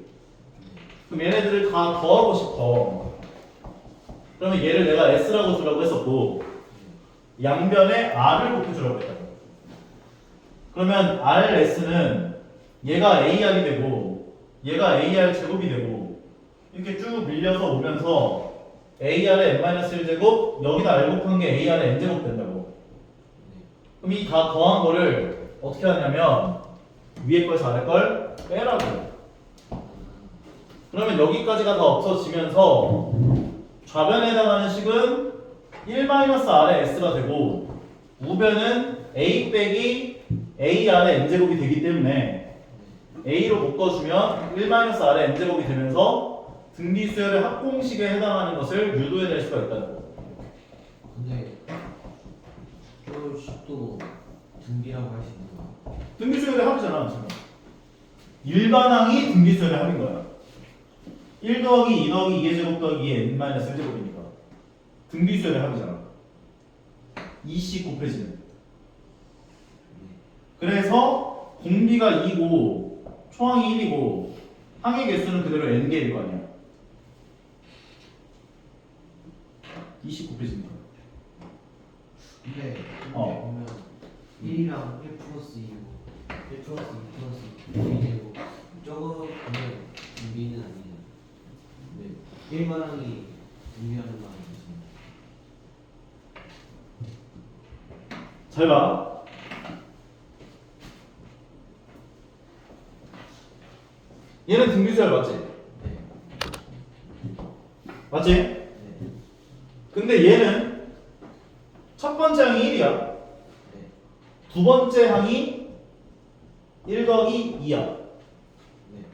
그럼 얘네들을 다 더하고 싶어. 그러면 얘를 내가 s라고 주라고 했었고 양변에 r을 곱해주라고 했다. 그러면 RS는 얘가 AR이 되고 얘가 AR 제곱이 되고 이렇게 쭉 밀려서 오면서 AR의 n-1제곱 여기다 R 곱한 게 AR의 n제곱 된다고. 그럼 이 다 더한 거를 어떻게 하냐면 위에 걸 아래 걸 빼라고. 그러면 여기까지가 다 없어지면서 좌변에 해당하는 식은 1-R의 S가 되고 우변은 A 빼기 AR의 n제곱이 되기 때문에 A로 묶어주면 1-R의 n제곱이 되면서 등비수열의 합공식에 해당하는 것을 유도해낼 수가 있다는 거.
근데 저식도 등비라고 할 수 있는 거야?
등비수열의 합이잖아 지금. 일반항이 등비수열의 합인 거야. 1 더하기 2 더하기 2의 제곱 더하기 2의 n-1제곱이니까 등비수열의 합이잖아. 2씩 곱해지는. 그래서 공비가 2고 초항이 1이고 항의 개수는 그대로 n개일 거 아니야. 2씩 곱해지니까.
근데
어.
보면 1이랑 1 플러스 2고 1 플러스 2 플러스 2되고 저거 보면 등비는 아니잖아. 근데 1만항이 등비하는 말이 무슨
잘 봐. 얘는 등비수열 맞지?
네.
맞지?
네.
근데 얘는 첫 번째 항이 1이야.
네.
두 번째 항이 1 더하기 2야.
네.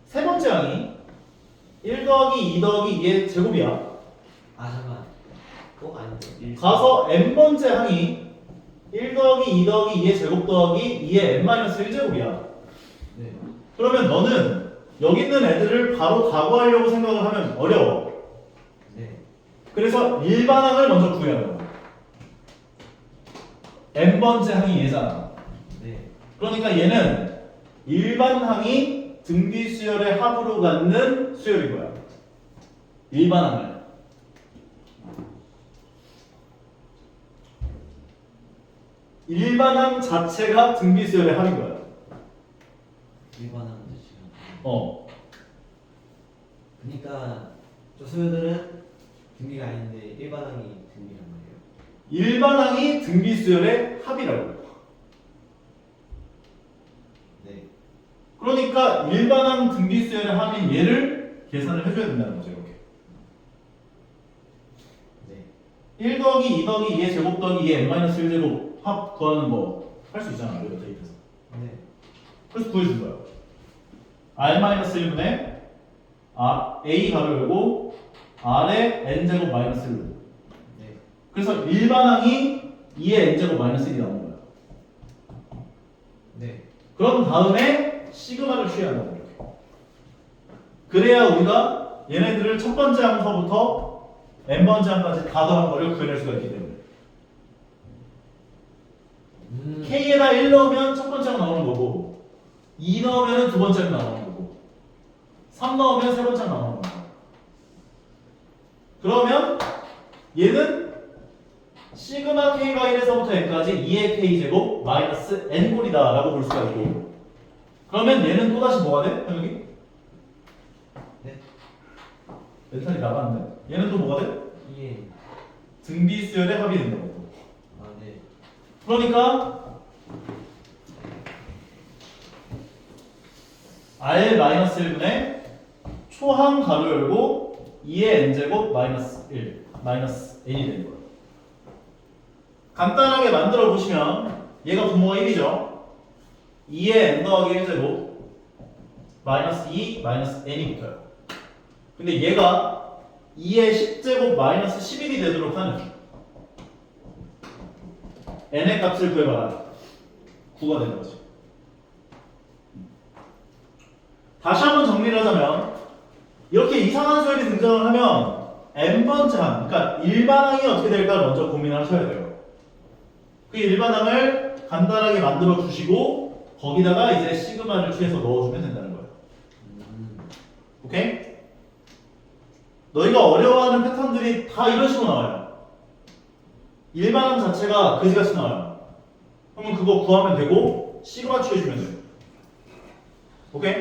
세 번째 항이 1 더하기 2 더하기 2의 제곱이야.
아 잠깐. 아닌데.
가서 n번째 항이 1 더하기 2 더하기 2의 제곱 더하기 2의 n-1제곱이야.
네.
그러면 너는 여기 있는 애들을 바로 다 구하려고 생각을 하면 어려워.
네.
그래서 일반항을 먼저 구해야 돼. n번째 항이 얘잖아.
네.
그러니까 얘는 일반항이 등비수열의 합으로 갖는 수열인 거야. 일반항을. 일반항 자체가 등비수열의 합인 거야.
일반항도 지금.
어.
그러니까 저 소요들은 등비가 아닌데 일반항이 등비란 말이에요.
일반항이 등비수열의 합이라고.
네.
그러니까 일반항 등비수열의 합인 얘를 계산을 해줘야 된다는 거죠. 이렇게.
네.
1 더하기 2 더하기 2의 제곱 더하기 2의 n-1제곱 합 구하는 거 할 수 있잖아. 여기다 대입해서.
네.
그래서 구해준 거야. r-1분의 a 가로 열고 r의 n제곱 마이너스 1로.
네.
그래서 일반항이 2의 n제곱 마이너스 1이 나오는 거야.
네.
그런 다음에 시그마를 취해야 한다고 이렇게. 그래야 우리가 얘네들을 첫 번째 항서부터 n번째 항까지 다 더한 거를 구해낼 수가 있기 때문에. K에다 1 넣으면 첫 번째 항 나오는 거고 2 넣으면 두 번째 항 나오는 거고 3 넣으면 세 번째 항 나오는 거고. 그러면 얘는 시그마 K가 1에서부터 n까지 2의 K제곱 마이너스 n꼴이다 라고 볼 수가 있고, 그러면 얘는 또다시 뭐가 돼? 현욱이?
네.
멘탈이 나갔는데? 얘는 또 뭐가 돼?
예.
등비수열의 합이 된다고.
아 네.
그러니까 R-1분의 초항 가로 열고 2의 n제곱 마이너스 1 마이너스 n이 되는 거예요. 간단하게 만들어 보시면 얘가 분모가 1이죠. 2의 n 더하기 1제곱 마이너스 2 마이너스 n이 붙어요. 근데 얘가 2의 10제곱 마이너스 11이 되도록 하는 n의 값을 구해봐라. 9가 되는 거지. 다시 한번 정리를 하자면 이렇게 이상한 수열이 등장을 하면 n번째 항, 그러니까 일반항이 어떻게 될까 먼저 고민을 하셔야 돼요. 그 일반항을 간단하게 만들어 주시고 거기다가 이제 시그마를 취해서 넣어주면 된다는 거예요. 오케이? 너희가 어려워하는 패턴들이 다 이런 식으로 나와요. 일반항 자체가 그지같이 나와요. 그러면 그거 구하면 되고 시그마 취해주면 돼. 오케이?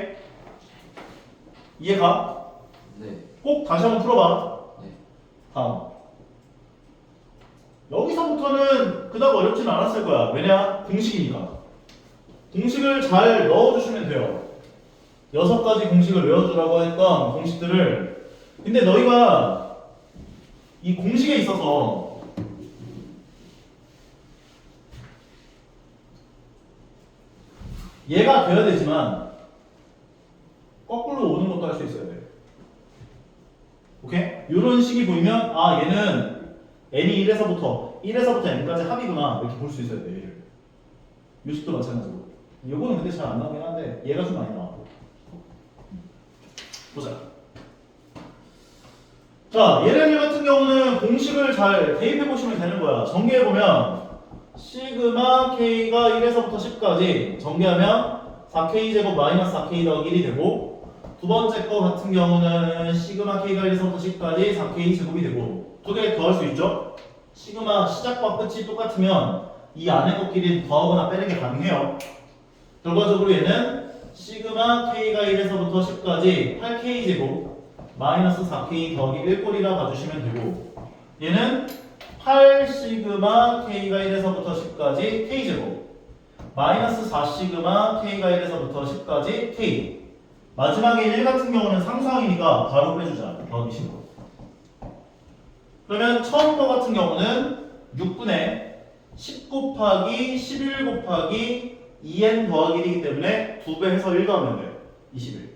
이해가?
네.
꼭 다시 한번 풀어봐.
네.
다음. 여기서부터는 그닥 어렵진 않았을 거야. 왜냐? 공식이니까. 공식을 잘 넣어주시면 돼요. 6가지 공식을 외워주라고 했던 공식들을. 근데 너희가 이 공식에 있어서 얘가 돼야 되지만 거꾸로 오는 것도 할 수 있어야 돼. 오케이? 이런 식이 보이면 아 얘는 n이 1에서부터 n까지 합이구나 이렇게 볼 수 있어야 돼. 얘를. 이 식도 마찬가지고. 요거는 근데 잘 안 나오긴 한데 얘가 좀 많이 나와. 보자. 자, 얘네들 같은 경우는 공식을 잘 대입해 보시면 되는 거야. 전개해 보면 시그마 k가 1에서부터 10까지 전개하면 4k 제곱 마이너스 4k 더하기 1이 되고, 두 번째 거 같은 경우는 시그마 k가 1에서부터 10까지 4k 제곱이 되고, 두 개 더할 수 있죠? 시그마 시작과 끝이 똑같으면 이 안에 것끼리 더하거나 빼는 게 가능해요. 결과적으로 얘는 시그마 k가 1에서부터 10까지 8k 제곱 마이너스 4k 더하기 1꼴이라 봐주시면 되고, 얘는 8 시그마 k가 1에서부터 10까지 k 제곱 마이너스 4 시그마 k가 1에서부터 10까지 k. 마지막에 1 같은 경우는 상수항이니까 바로 빼주자. 더하기 15. 그러면 처음 거 같은 경우는 6분의 10 곱하기 11 곱하기 2n 더하기 1이기 때문에 2배 해서 1 더하면 돼요. 21.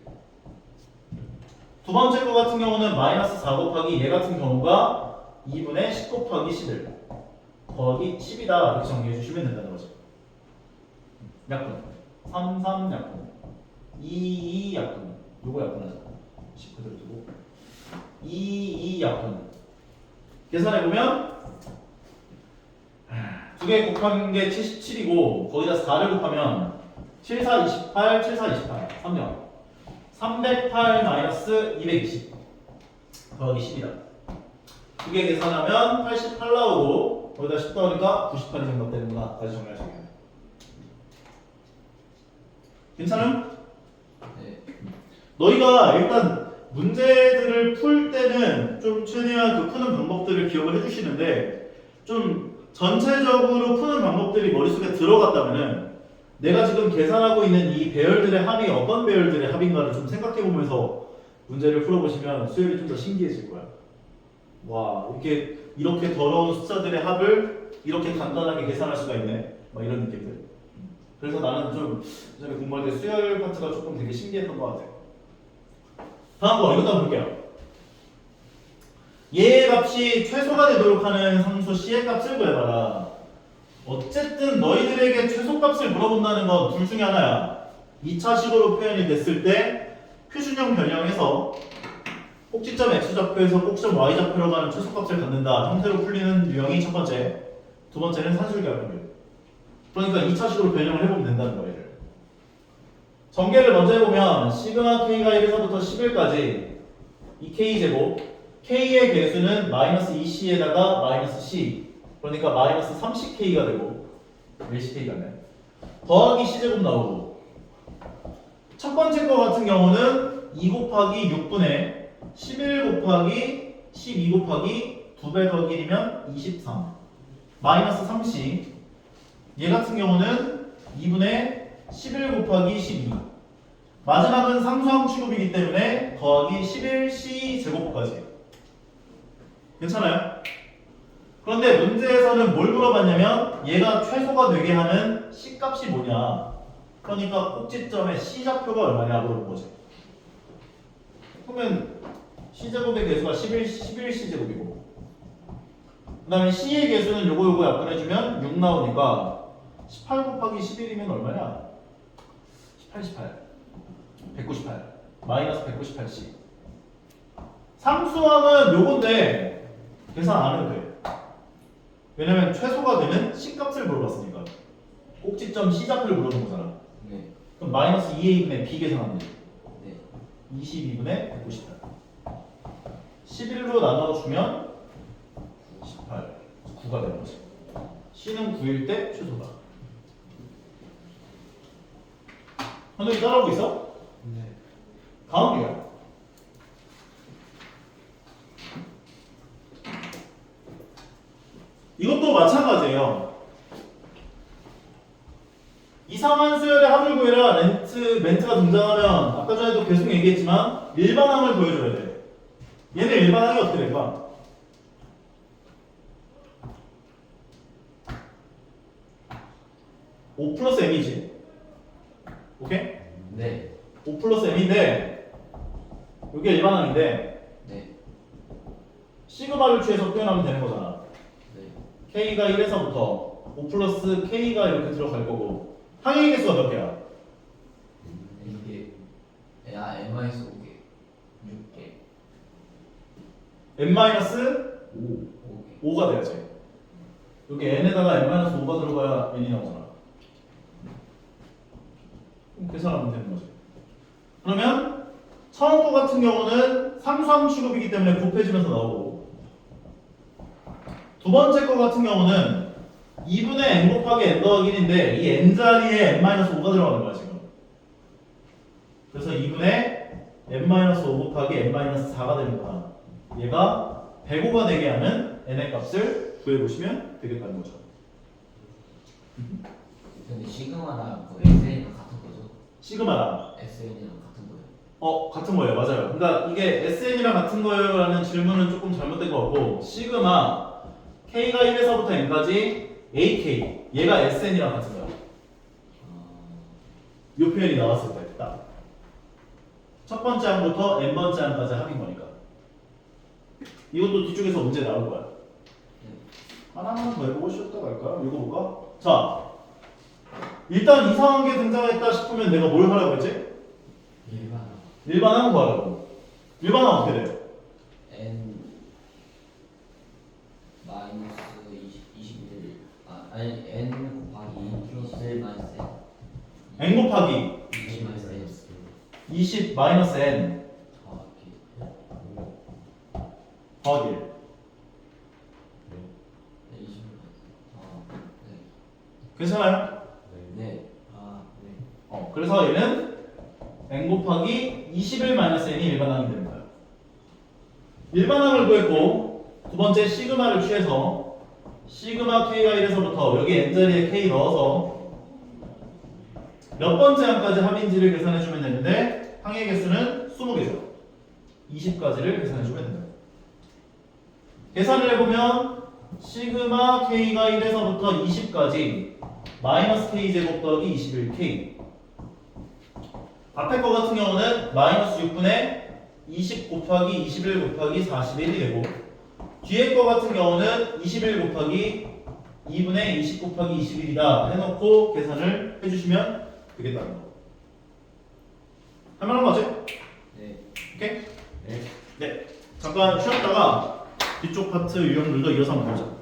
두 번째 거 같은 경우는 마이너스 4 곱하기 얘 같은 경우가 2분의 10 곱하기 11 더하기 10이다 이렇게 정리해 주시면 된다는 거죠. 약분 3, 3 약분 2, 2 약분 요거 약분하자. 10 그대로 두고 2, 2 약분 계산해보면 두 개 곱한 게 77이고 거기다 4를 곱하면 7, 4, 28, 7, 4, 28 3명 308 마이너스 220 더하기 10이다. 두 개 계산하면 88 나오고 거기다 10 더하니까 98이 정답되는구나. 다시 정리할 수 있겠네. 괜찮음?
네.
너희가 일단 문제들을 풀 때는 좀 최대한 그 푸는 방법들을 기억을 해주시는데, 좀 전체적으로 푸는 방법들이 머릿속에 들어갔다면은 내가 지금 계산하고 있는 이 배열들의 합이 어떤 배열들의 합인가를 좀 생각해보면서 문제를 풀어보시면 수열이 좀 더 신기해질 거야. 와, 이렇게 더러운 숫자들의 합을 이렇게 간단하게 계산할 수가 있네. 막 이런 느낌들. 그래서 나는 좀 예전에 공부할 때 수열 파트가 조금 되게 신기했던 것 같아. 다음 거 이것도 한번 볼게요. 얘의 값이 최소가 되도록 하는 상수 c의 값을 구해봐라. 어쨌든 너희들에게 최소값을 물어본다는 건 둘 중에 하나야. 2차식으로 표현이 됐을 때 표준형 변형해서 꼭지점 x좌표에서 꼭지점 y좌표로 가는 최소값을 갖는다 형태로 풀리는 유형이 첫 번째. 두 번째는 산술계합률. 그러니까 2차식으로 변형을 해보면 된다는 거예요. 전개를 먼저 해보면 시그마 k가 1에서부터 11까지 이 k제곱 k의 개수는 마이너스 2c에다가 마이너스 c, 그러니까 마이너스 30k가 되고 1ck가 네 더하기 c제곱 나오고, 첫 번째 거 같은 경우는 2 곱하기 6분의 11 곱하기 12 곱하기 2배 더하기 1이면 23 마이너스 3c, 얘 같은 경우는 2분의 11 곱하기 12, 마지막은 상수항 취급이기 때문에 더하기 11c 제곱까지. 괜찮아요? 그런데 문제에서는 뭘 물어봤냐면 얘가 최소가 되게 하는 C값이 뭐냐, 그러니까 꼭지점의 C좌표가 얼마냐 물어본 거지. 그러면 C제곱의 개수가 11C제곱이고 그 다음에 C의 개수는 요거 약분해주면 6 나오니까 18 곱하기 11이면 얼마냐? 198 마이너스 198C. 상수항은 요건데 계산 안 해도 돼. 왜냐면 최소가 되는 C값을 물어봤으니까. 꼭지점 C좌표를 물어본 거잖아.
네.
그럼 마이너스 2a분의 b 계산하면 돼.
네.
22분의 198 11로 나눠주면 18 9가 되는 거지. C는 9일 때 최소다. 현욱이 따라오고 있어?
네.
다음 유형. 이것도 마찬가지예요. 이상한 수열의 합을 구해라 멘트가 등장하면 아까 전에도 계속 얘기했지만 일반항을 보여줘야 돼. 얘는 일반항이 어떻게 될까? 5 플러스 m이지. 오케이?
네.
5 플러스 m인데 이게 일반항인데
네.
시그마를 취해서 표현하면 되는 거잖아.
네.
k가 1에서부터 5 플러스 k가 이렇게 들어갈 거고 항의 개수가 몇 개야?
이게 n-5개 6개
n-5
5개
5가 돼야지. 여기 n에다가 n-5가 들어가야 n이 나오잖아. 그럼 계산하면 되는 거지. 그러면 처음 거 같은 경우는 상수항 취급이기 때문에 곱해지면서 나오고 두 번째 거 같은 경우는 2분의 n 곱하기 n 더하기 1인데 이 n 자리에 n-5가 들어가는 거야 지금. 그래서 2분의 n-5 곱하기 n-4가 되는 거야. 얘가 105가 되게 하는 n의 값을 구해보시면 되겠다는 거죠.
근데 시그마랑 그 SN이랑 같은 거죠?
시그마랑
SN이랑 같은 거예요?
같은 거예요. 맞아요. 그러니까 이게 SN이랑 같은 거예요 라는 질문은 조금 잘못된 것 같고 시그마 K가 1에서부터 N까지 AK 얘가 SN이랑 같은 거야. 이 표현이 나왔을 때 딱. 첫 번째 항부터 N번째 항까지 합인 거니까. 이것도 뒤쪽에서 문제 나올 거야. 하나만 더 해보고 쉬었다 갈까요? 이거 볼까? 자, 일단 이상한 게 등장했다 싶으면 내가 뭘 하라고 했지? 일반항 구하라고. 일반항 어떻게 돼?
n 마이너스 21 아니 n 곱하기 2 플러스 1 마이너스 n
N 곱하기
20 마이너스 n
20 마이너스 N 더하기 1.
네, 20 네.
괜찮아요?
네.
그래서 얘는 N 곱하기 21 마이너스 N이 일반항이 되는 거예요. 일반항을 구했고 두 번째 시그마를 취해서 시그마 K가 1에서부터 여기 N자리에 K 넣어서 몇 번째 항까지 합인지를 계산해주면 되는데 항의 개수는 20개죠. 20까지를 계산해주면 됩니다. 계산을 해보면 시그마 K가 1에서부터 20까지 마이너스 K 제곱 더하기 21K 앞에 거 같은 경우는 마이너스 6분의 20 곱하기 21 곱하기 41이 되고 뒤에 거 같은 경우는 21 곱하기 2분의 20 곱하기 21이다 해놓고 계산을 해주시면 되겠다는 거. 할만한 거지?
네.
오케이?
네.
네. 잠깐 쉬었다가 뒤쪽 파트 유형들도 이어서 한번 보자.